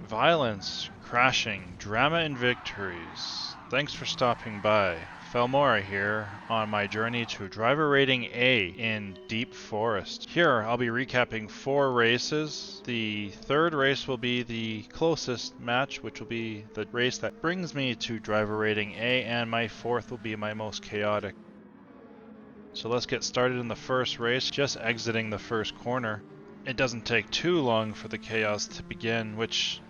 Violence, crashing, drama and victories. Thanks for stopping by. Felmora here on my journey to driver rating A in Deep Forest. Here I'll be recapping 4 races. The third race will be the closest match, which will be the race that brings me to driver rating A, and my fourth will be my most chaotic. So let's get started in the first race, just exiting the first corner. It doesn't take too long for the chaos to begin, which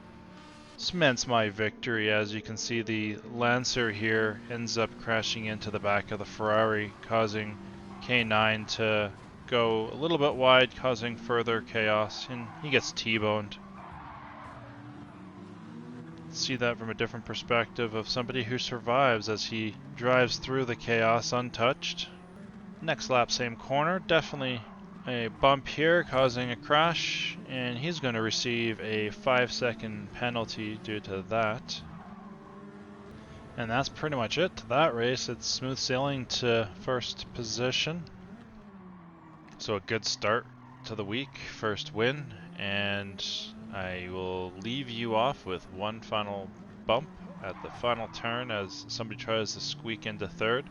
cements my victory. As you can see, the Lancer here ends up crashing into the back of the Ferrari, causing K9 to go a little bit wide, causing further chaos, and he gets T-boned. See that from a different perspective of somebody who survives as he drives through the chaos untouched. Next lap, same corner, definitely a bump here causing a crash, and he's going to receive a 5-second penalty due to that. And that's pretty much it to that race. It's smooth sailing to first position. So a good start to the week, first win, and I will leave you off with one final bump at the final turn as somebody tries to squeak into third,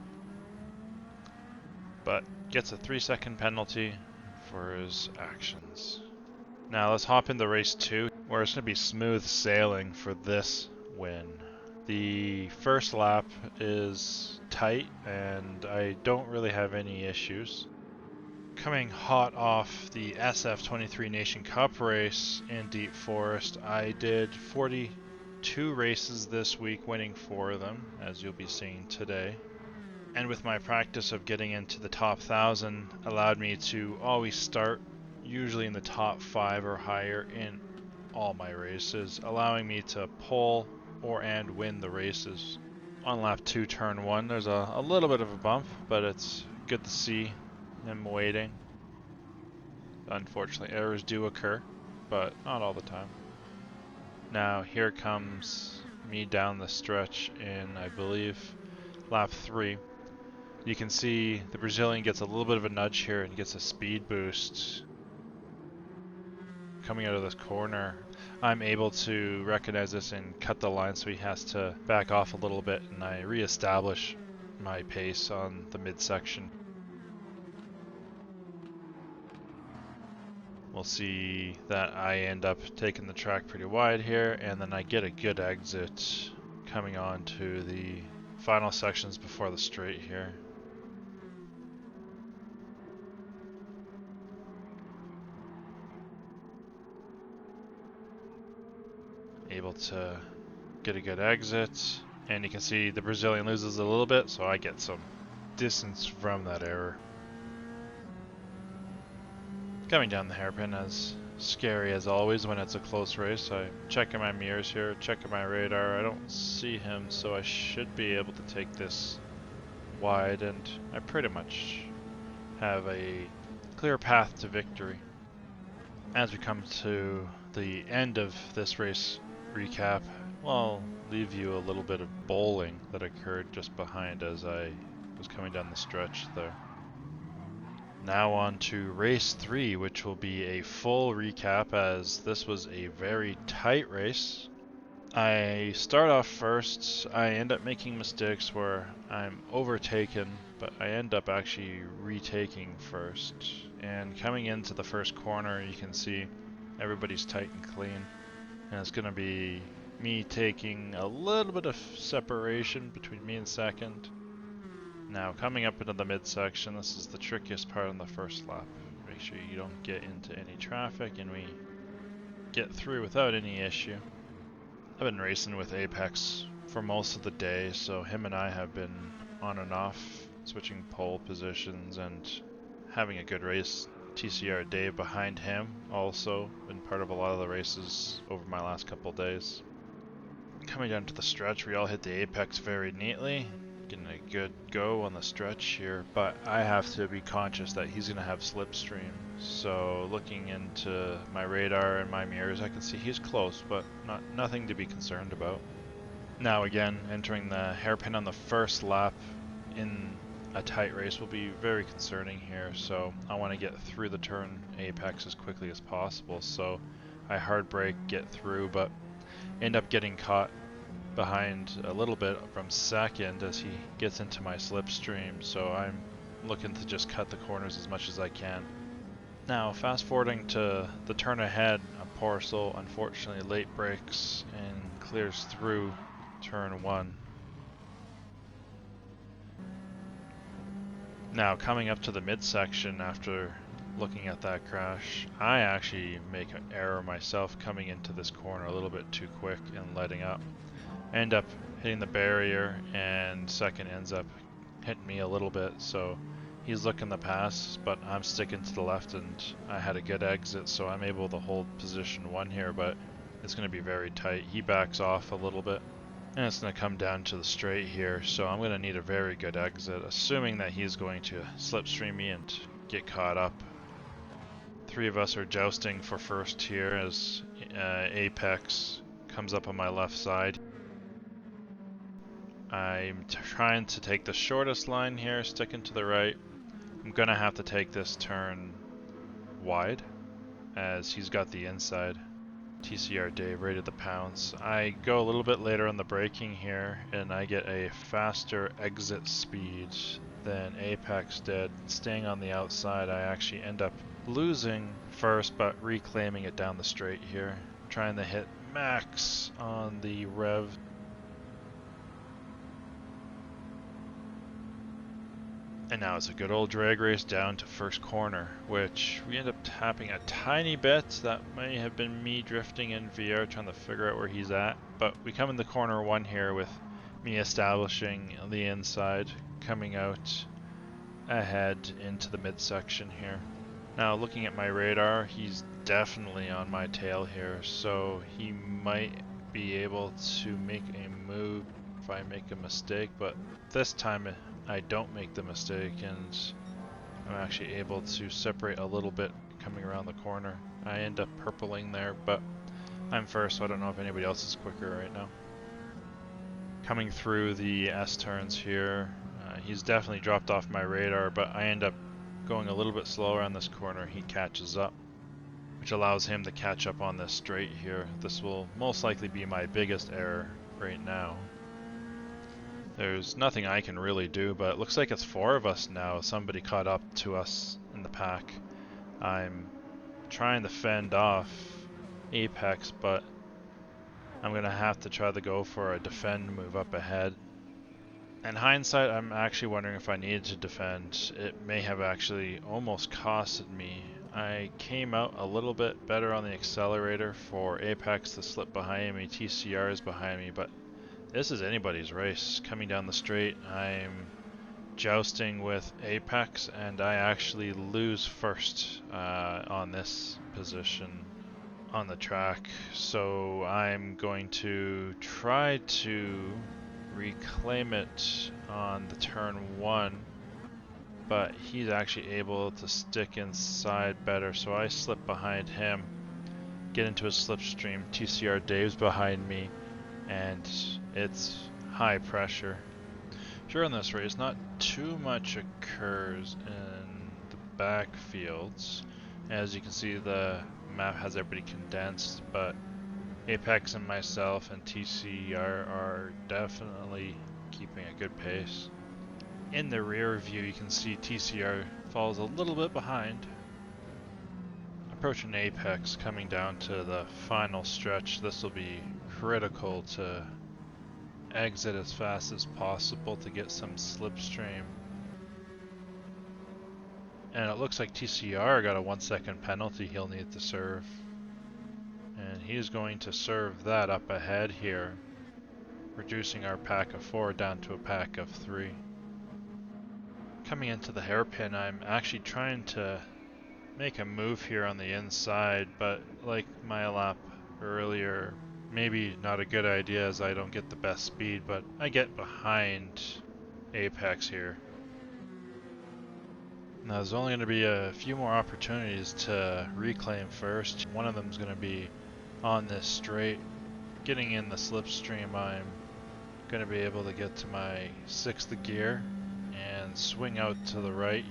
but gets a 3-second penalty for his actions. Now let's hop into race 2, where it's going to be smooth sailing for this win. The first lap is tight and I don't really have any issues. Coming hot off the SF23 Nation Cup race in Deep Forest, I did 42 races this week, winning 4 of them, as you'll be seeing today. And with my practice of getting into the top 1,000 allowed me to always start usually in the top 5 or higher in all my races, allowing me to pole and win the races. On lap 2, turn 1, there's a little bit of a bump, but it's good to see him waiting. Unfortunately, errors do occur, but not all the time. Now here comes me down the stretch in, I believe, lap 3. You can see the Brazilian gets a little bit of a nudge here and gets a speed boost. Coming out of this corner, I'm able to recognize this and cut the line, so he has to back off a little bit, and I re-establish my pace on the midsection. We'll see that I end up taking the track pretty wide here, and then I get a good exit coming on to the final sections before the straight here. Able to get a good exit, and you can see the Brazilian loses a little bit, so I get some distance from that error. Coming down the hairpin, as scary as always when it's a close race. I'm checking my mirrors here, checking my radar. I don't see him, so I should be able to take this wide, and I pretty much have a clear path to victory. As we come to the end of this race recap, I'll leave you a little bit of bowling that occurred just behind as I was coming down the stretch there. Now on to race 3, which will be a full recap as this was a very tight race. I start off first. I end up making mistakes where I'm overtaken, but I end up actually retaking first. And coming into the first corner, you can see everybody's tight and clean. And it's going to be me taking a little bit of separation between me and second. Now coming up into the midsection, this is the trickiest part on the first lap. Make sure you don't get into any traffic and we get through without any issue. I've been racing with Apex for most of the day, so him and I have been on and off, switching pole positions and having a good race. TCR Dave behind him also been part of a lot of the races over my last couple days. Coming down to the stretch, we all hit the apex very neatly, getting a good go on the stretch here, but I have to be conscious that he's going to have slipstream. So looking into my radar and my mirrors, I can see he's close, but nothing to be concerned about. Now again, entering the hairpin on the first lap in a tight race will be very concerning here, so I want to get through the turn apex as quickly as possible. So I hard brake, get through, but End up getting caught behind a little bit from second as he gets into my slipstream, so I'm looking to just cut the corners as much as I can. Now, fast forwarding to the turn ahead, Porcel unfortunately late brakes and clears through turn 1. Now, coming up to the midsection after looking at that crash, I actually make an error myself coming into this corner a little bit too quick and letting up. I end up hitting the barrier, and second ends up hitting me a little bit, so he's looking to pass, but I'm sticking to the left, and I had a good exit, so I'm able to hold position 1 here, but it's going to be very tight. He backs off a little bit, and it's going to come down to the straight here, so I'm going to need a very good exit, assuming that he's going to slipstream me and get caught up. 3 of us are jousting for first here as Apex comes up on my left side. I'm trying to take the shortest line here, sticking to the right. I'm gonna have to take this turn wide as he's got the inside. TCR Dave rated the pounds. I go a little bit later on the braking here and I get a faster exit speed than Apex did. Staying on the outside, I actually end up losing first but reclaiming it down the straight here. Trying to hit max on the rev. And now it's a good old drag race down to first corner, which we end up tapping a tiny bit. That may have been me drifting in VR trying to figure out where he's at. But we come into corner 1 here with me establishing the inside, coming out ahead into the midsection here. Now looking at my radar, he's definitely on my tail here, so he might be able to make a move if I make a mistake, but this time I don't make the mistake and I'm actually able to separate a little bit coming around the corner. I end up purpling there, but I'm first, so I don't know if anybody else is quicker right now. Coming through the S-turns here, he's definitely dropped off my radar, but I end up going a little bit slower on this corner. He catches up, which allows him to catch up on this straight here. This will most likely be my biggest error right now. There's nothing I can really do, but it looks like it's 4 of us now. Somebody caught up to us in the pack. I'm trying to fend off Apex, but I'm going to have to try to go for a defend move up ahead. In hindsight, I'm actually wondering if I needed to defend. It may have actually almost costed me. I came out a little bit better on the accelerator for Apex to slip behind me. TCR is behind me, but this is anybody's race. Coming down the straight, I'm jousting with Apex, and I actually lose first on this position on the track. So I'm going to try to reclaim it on the turn 1, but he's actually able to stick inside better, so I slip behind him, get into a slipstream. TCR Dave's behind me, and it's high pressure. Sure, in this race, not too much occurs in the backfields. As you can see, the map has everybody condensed, but Apex and myself and TCR are definitely keeping a good pace. In the rear view, you can see TCR falls a little bit behind. Approaching Apex, coming down to the final stretch. This will be critical to exit as fast as possible to get some slipstream. And it looks like TCR got a 1-second penalty he'll need to serve. And he's going to serve that up ahead here, reducing our pack of 4 down to a pack of 3. Coming into the hairpin, I'm actually trying to make a move here on the inside, but like my lap earlier, maybe not a good idea as I don't get the best speed, but I get behind Apex here. Now there's only going to be a few more opportunities to reclaim first. One of them is going to be on this straight. Getting in the slipstream, I'm going to be able to get to my 6th gear and swing out to the right.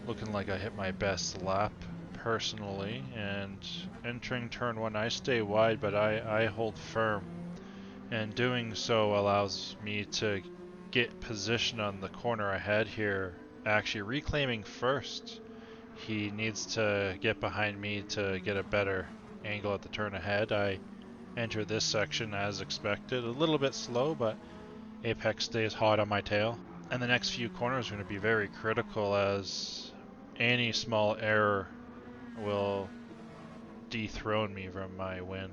Looking like I hit my best lap personally, and entering turn 1 I stay wide, but I hold firm, and doing so allows me to get position on the corner ahead here, actually reclaiming first. He needs to get behind me to get a better angle at the turn ahead. I enter this section as expected, a little bit slow, but Apex stays hot on my tail. And the next few corners are going to be very critical, as any small error will dethrone me from my win.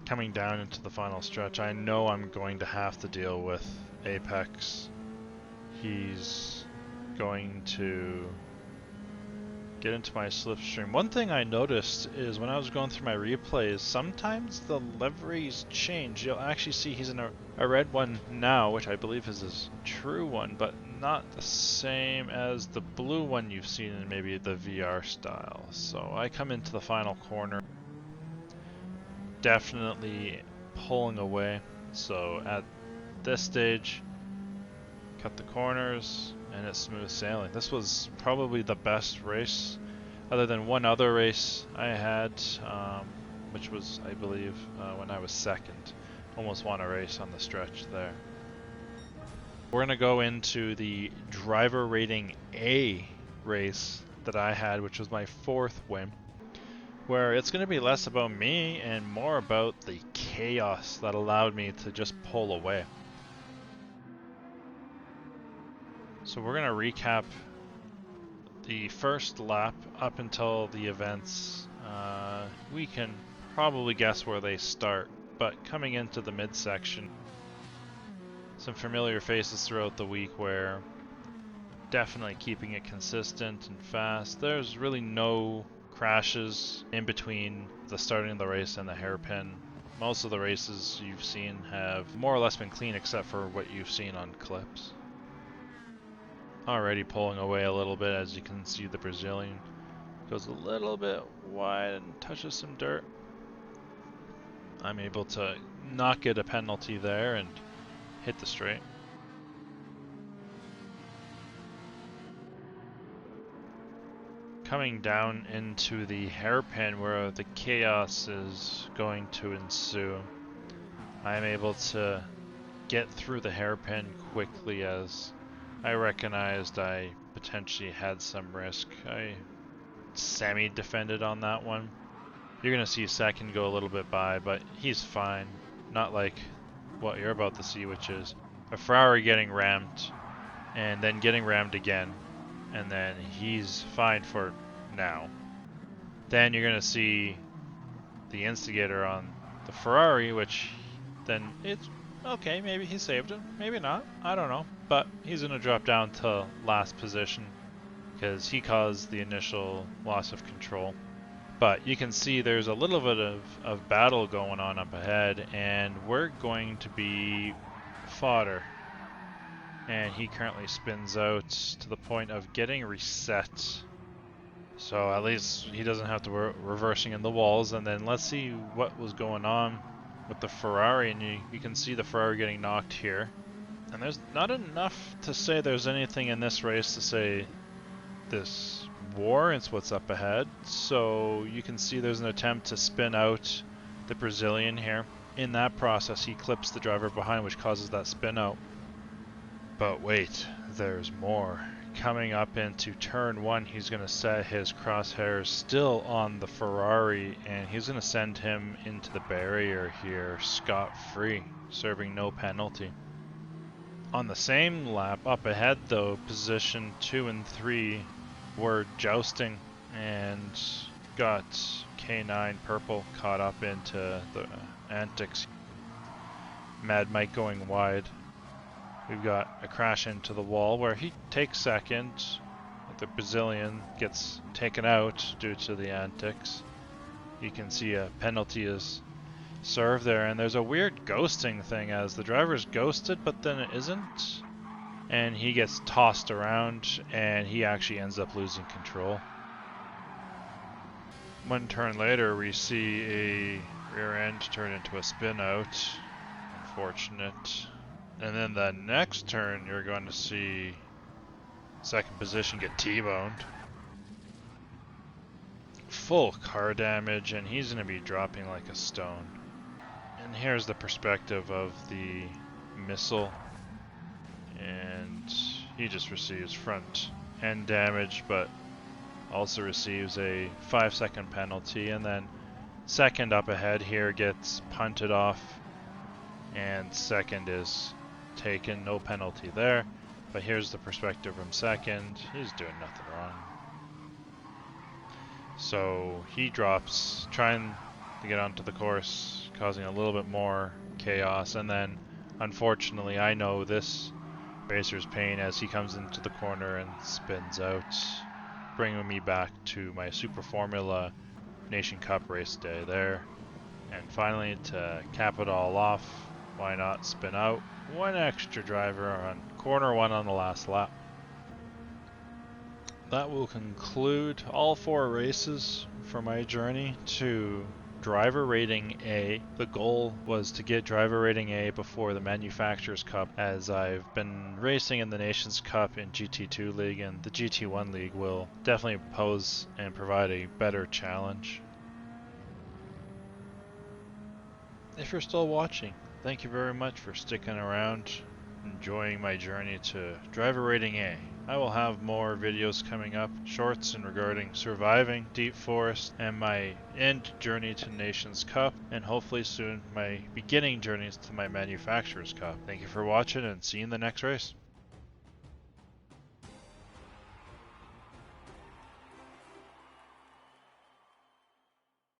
Coming down into the final stretch, I know I'm going to have to deal with Apex. He's going to get into my slipstream. One thing I noticed is when I was going through my replays, sometimes the liveries change. You'll actually see he's in a red one now, which I believe is his true one, but not the same as the blue one you've seen in maybe the VR style. So I come into the final corner, definitely pulling away. So at this stage, cut the corners, and it's smooth sailing. This was probably the best race, other than one other race I had, which was, I believe, when I was second. Almost won a race on the stretch there. We're going to go into the driver rating A race that I had, which was my 4th win, where it's going to be less about me and more about the chaos that allowed me to just pull away. So we're going to recap the first lap up until the events. We can probably guess where they start, but coming into the midsection, some familiar faces throughout the week where definitely keeping it consistent and fast. There's really no crashes in between the starting of the race and the hairpin. Most of the races you've seen have more or less been clean, except for what you've seen on clips. Already pulling away a little bit, as you can see the Brazilian goes a little bit wide and touches some dirt. I'm able to not get a penalty there and hit the straight. Coming down into the hairpin where the chaos is going to ensue, I'm able to get through the hairpin quickly, as I recognized I potentially had some risk. I semi-defended on that one. You're going to see second go a little bit by, but he's fine. Not like what you're about to see, which is a Ferrari getting rammed and then getting rammed again, and then he's fine for now. Then you're going to see the instigator on the Ferrari, which then it's okay, maybe he saved him, maybe not, I don't know. But he's going to drop down to last position because he caused the initial loss of control. But you can see there's a little bit of battle going on up ahead, and we're going to be fodder. And he currently spins out to the point of getting reset. So at least he doesn't have to reversing in the walls. And then let's see what was going on with the Ferrari, and you can see the Ferrari getting knocked here. And there's not enough to say there's anything in this race to say this warrants what's up ahead. So you can see there's an attempt to spin out the Brazilian here. In that process, he clips the driver behind, which causes that spin out. But wait, there's more. Coming up into turn 1, he's going to set his crosshairs still on the Ferrari, and he's going to send him into the barrier here scot-free, serving no penalty. On the same lap, up ahead though, position 2 and 3 were jousting and got K9 Purple caught up into the antics. Mad Mike going wide. We've got a crash into the wall where he takes second. The Brazilian gets taken out due to the antics. You can see a penalty is served there, and there's a weird ghosting thing as the driver's ghosted, but then it isn't. And he gets tossed around, and he actually ends up losing control. One turn later, we see a rear end turn into a spin out. Unfortunate. And then the next turn, you're going to see second position get T-boned. Full car damage, and he's going to be dropping like a stone. And here's the perspective of the missile. And he just receives front end damage, but also receives a 5-second penalty. And then second up ahead here gets punted off, and second is taken, no penalty there. But here's the perspective from second. He's doing nothing wrong. So he drops, trying to get onto the course, causing a little bit more chaos. And then, unfortunately, I know this racer's pain as he comes into the corner and spins out, bringing me back to my Super Formula Nation Cup race day there. And finally, to cap it all off, why not spin out one extra driver on corner one on the last lap. That will conclude all 4 races for my journey to driver rating A. The goal was to get driver rating A before the Manufacturers Cup, as I've been racing in the Nations Cup in GT2 League, and the GT1 League will definitely pose and provide a better challenge. If you're still watching, thank you very much for sticking around, enjoying my journey to driver rating A. I will have more videos coming up, shorts in regarding surviving Deep Forest and my end journey to Nations Cup, and hopefully soon my beginning journeys to my Manufacturers Cup. Thank you for watching, and see you in the next race.